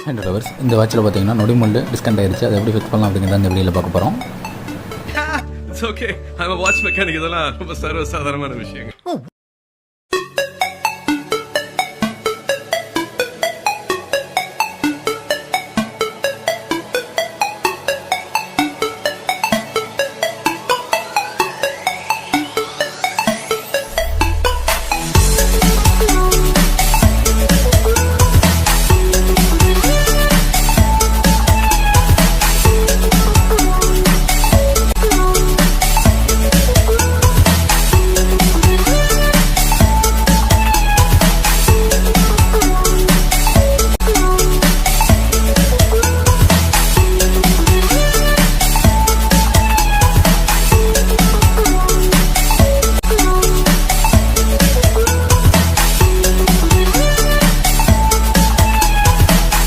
இந்த வாட்சில் பார்த்தீங்கன்னா நொடிமுள்ளு டிஸ்கண்ட் ஆயிடுச்சு. அதை எப்படி ஃபிக்ஸ் பண்ணலாம் அப்படிங்கிறத இந்த வீடியோவில் பார்க்க போகிறோம். It's okay. I'm a watch mechanic. இதெல்லாம் ரொம்ப சர்வ சாதாரணமான விஷயம்.